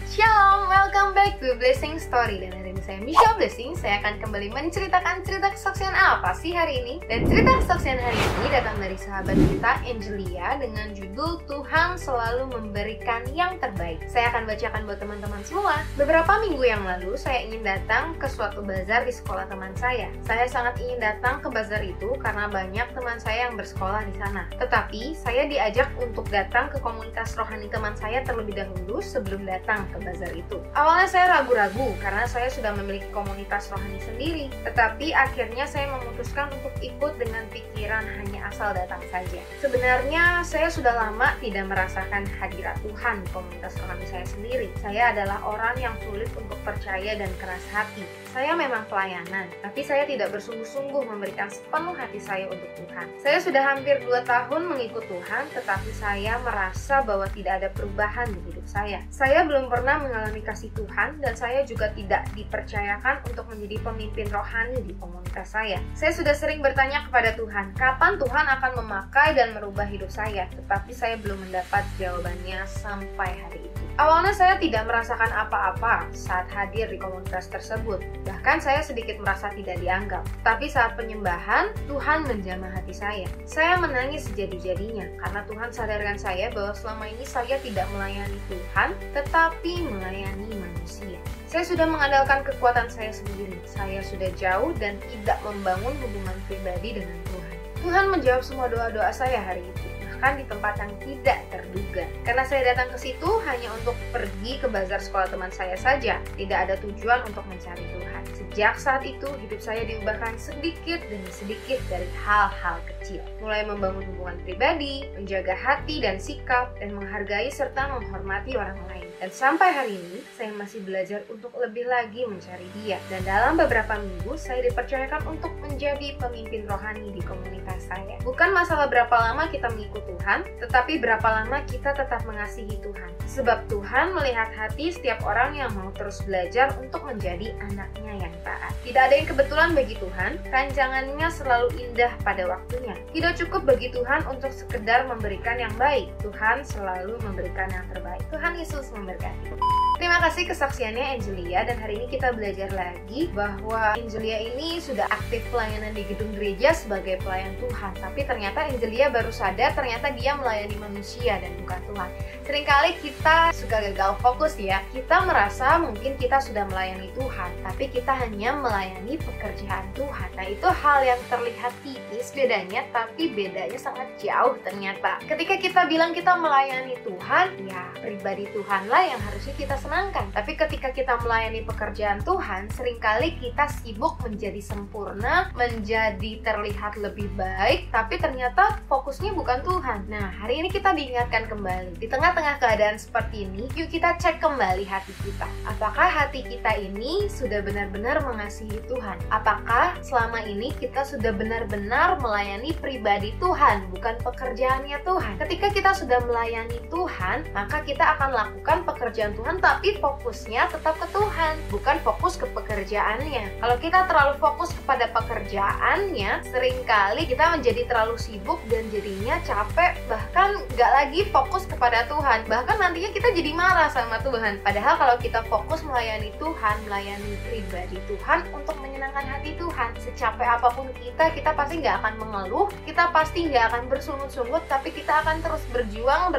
Shalom, welcome back to Blessing Story. Dan hari ini saya Michelle Blessing. Saya akan kembali menceritakan cerita kesaksian apa sih hari ini. Dan cerita kesaksian hari ini datang dari sahabat kita Angelia dengan judul Tuhan Selalu Memberikan Yang Terbaik. Saya akan bacakan buat teman-teman semua. Beberapa minggu yang lalu saya ingin datang ke suatu bazar di sekolah teman saya. Saya sangat ingin datang ke bazar itu karena banyak teman saya yang bersekolah di sana. Tetapi saya diajak untuk datang ke komunitas rohani teman saya terlebih dahulu sebelum datang ke bazar itu. Awalnya saya ragu-ragu karena saya sudah memiliki komunitas rohani sendiri, tetapi akhirnya saya memutuskan untuk ikut dengan pikiran hanya asal datang saja. Sebenarnya saya sudah lama tidak merasakan hadirat Tuhan di komunitas rohani saya sendiri. Saya adalah orang yang sulit untuk percaya dan keras hati. Saya memang pelayanan, tapi saya tidak bersungguh-sungguh memberikan sepenuh hati saya untuk Tuhan. Saya sudah hampir 2 tahun mengikut Tuhan, tetapi saya merasa bahwa tidak ada perubahan di hidup saya. Saya belum pernah mengalami kasih Tuhan, dan saya juga tidak dipercayakan untuk menjadi pemimpin rohani di komunitas saya. Saya sudah sering bertanya kepada Tuhan, kapan Tuhan akan memakai dan merubah hidup saya, tetapi saya belum mendapat jawabannya sampai hari itu. Awalnya saya tidak merasakan apa-apa saat hadir di komunitas tersebut. Bahkan saya sedikit merasa tidak dianggap. Tapi saat penyembahan, Tuhan menjamah hati saya. Saya menangis sejadi-jadinya karena Tuhan sadarkan saya bahwa selama ini saya tidak melayani Tuhan, tetapi melayani manusia. Saya sudah mengandalkan kekuatan saya sendiri. Saya sudah jauh dan tidak membangun hubungan pribadi dengan Tuhan. Tuhan menjawab semua doa-doa saya hari itu, bahkan di tempat yang tidak terduga. Karena saya datang ke situ hanya untuk pergi ke bazar sekolah teman saya saja, tidak ada tujuan untuk mencari Tuhan. Sejak saat itu, hidup saya diubahkan sedikit demi sedikit dari hal-hal kecil. Mulai membangun hubungan pribadi, menjaga hati dan sikap, dan menghargai serta menghormati orang lain. Dan sampai hari ini, saya masih belajar untuk lebih lagi mencari Dia. Dan dalam beberapa minggu, saya dipercayakan untuk menjadi pemimpin rohani di komunitas saya. Bukan masalah berapa lama kita mengikut Tuhan, tetapi berapa lama kita tetap mengasihi Tuhan. Sebab Tuhan melihat hati setiap orang yang mau terus belajar untuk menjadi anaknya yang taat. Tidak ada yang kebetulan bagi Tuhan, rancangannya selalu indah pada waktunya. Tidak cukup bagi Tuhan untuk sekedar memberikan yang baik. Tuhan selalu memberikan yang terbaik. Tuhan Yesus memberkati. Terima kasih kesaksiannya Angelia, dan hari ini kita belajar lagi bahwa Angelia ini sudah aktif pelayanan di gedung gereja sebagai pelayan Tuhan. Tapi ternyata Angelia baru sadar ternyata dia melayani manusia dan bukan Tuhan. Seringkali kita suka gagal fokus ya. Kita merasa mungkin kita sudah melayani Tuhan, tapi kita hanya melayani pekerjaan Tuhan. Nah, itu hal yang terlihat tipis bedanya, tapi bedanya sangat jauh ternyata. Ketika kita bilang kita melayani Tuhan, ya pribadi Tuhanlah yang harusnya kita senangkan. Tapi ketika kita melayani pekerjaan Tuhan, seringkali kita sibuk menjadi sempurna, menjadi terlihat lebih baik, tapi ternyata fokusnya bukan Tuhan. Nah, hari ini kita diingatkan kembali. Di tengah-tengah keadaan seperti ini, yuk kita cek kembali hati kita. Apakah hati kita ini sudah benar-benar mengasihi Tuhan? Apakah selama ini kita sudah benar-benar melayani pribadi Tuhan, bukan pekerjaannya Tuhan? Ketika kita sudah melayani Tuhan, maka kita akan lakukan pekerjaan Tuhan, tapi fokusnya tetap ke Tuhan, bukan fokus ke pekerjaannya. Kalau kita terlalu fokus kepada pekerjaannya, seringkali kita menjadi terlalu sibuk dan jadinya capek, bahkan nggak lagi fokus kepada Tuhan. Bahkan nantinya kita jadi marah sama Tuhan. Padahal kalau kita fokus melayani Tuhan, melayani pribadi Tuhan untuk menyenangkan hati Tuhan, secapek apapun kita pasti nggak akan mengeluh, kita pasti nggak akan bersungut-sungut, tapi kita akan terus berjuang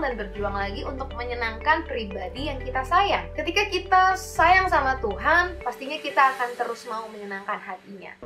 dan berjuang lagi untuk menyenangkan pribadi yang kita sayang. Ketika kita sayang sama Tuhan, pastinya kita akan terus mau menyenangkan hatinya.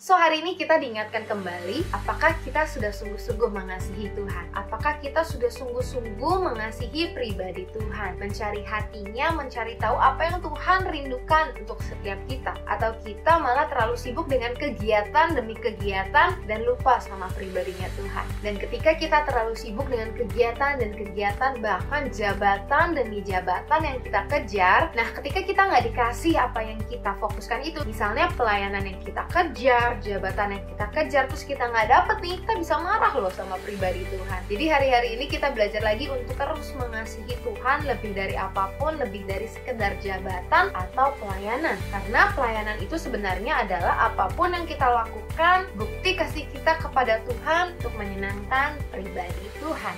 So, hari ini kita diingatkan kembali, apakah kita sudah sungguh-sungguh mengasihi Tuhan? Apakah kita sudah sungguh-sungguh mengasihi pribadi Tuhan? Mencari hatinya, mencari tahu apa yang Tuhan rindukan untuk setiap kita? Atau kita malah terlalu sibuk dengan kegiatan demi kegiatan dan lupa sama pribadinya Tuhan? Dan ketika kita terlalu sibuk dengan kegiatan dan kegiatan, bahkan jabatan demi jabatan yang kita kejar, nah ketika kita nggak dikasih apa yang kita fokuskan itu, misalnya pelayanan yang kita kejar, jabatan yang kita kejar, terus kita nggak dapet nih, kita bisa marah loh sama pribadi Tuhan. Jadi hari-hari ini kita belajar lagi untuk terus mengasihi Tuhan lebih dari apapun, lebih dari sekedar jabatan atau pelayanan. Karena pelayanan itu sebenarnya adalah apapun yang kita lakukan, bukti kasih kita kepada Tuhan untuk menyenangkan pribadi Tuhan.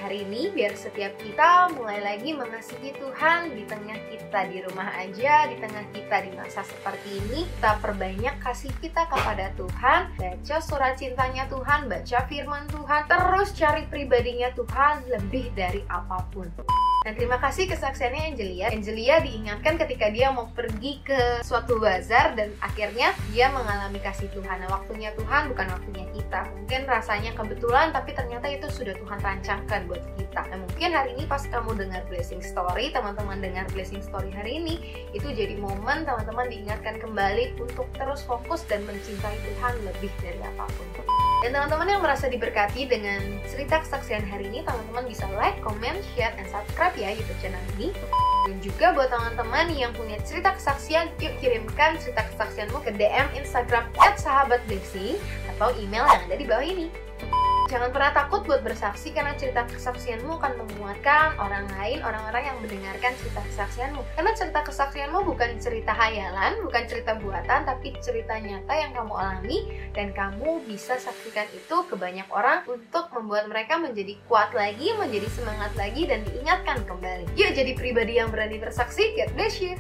hari ini, biar setiap kita mulai lagi mengasihi Tuhan di tengah kita di rumah aja, di tengah kita di masa seperti ini. Kita perbanyak kasih kita kepada Tuhan, baca surat cintanya Tuhan, baca firman Tuhan, terus cari pribadinya Tuhan lebih dari apapun. Dan terima kasih kesaksiannya Angelia. Angelia diingatkan ketika dia mau pergi ke suatu bazar dan akhirnya dia mengalami kasih Tuhan. Nah, waktunya Tuhan bukan waktunya kita. Mungkin rasanya kebetulan, tapi ternyata itu sudah Tuhan rancangkan buat kita. Nah, mungkin hari ini pas kamu dengar Blessing Story, teman-teman dengar Blessing Story hari ini, itu jadi momen teman-teman diingatkan kembali untuk terus fokus dan mencintai Tuhan lebih dari apapun. Dan teman-teman yang merasa diberkati dengan cerita kesaksian hari ini, teman-teman bisa like, comment, share, dan subscribe ya YouTube channel ini. Dan juga buat teman-teman yang punya cerita kesaksian, yuk kirimkan cerita kesaksianmu ke DM Instagram @sahabatblessing atau email yang ada di bawah ini. Jangan pernah takut buat bersaksi, karena cerita kesaksianmu akan menguatkan orang lain, orang-orang yang mendengarkan cerita kesaksianmu. Karena cerita kesaksianmu bukan cerita hayalan, bukan cerita buatan, tapi cerita nyata yang kamu alami, dan kamu bisa saksikan itu ke banyak orang untuk membuat mereka menjadi kuat lagi, menjadi semangat lagi, dan diingatkan kembali. Yuk jadi pribadi yang berani bersaksi. God bless you.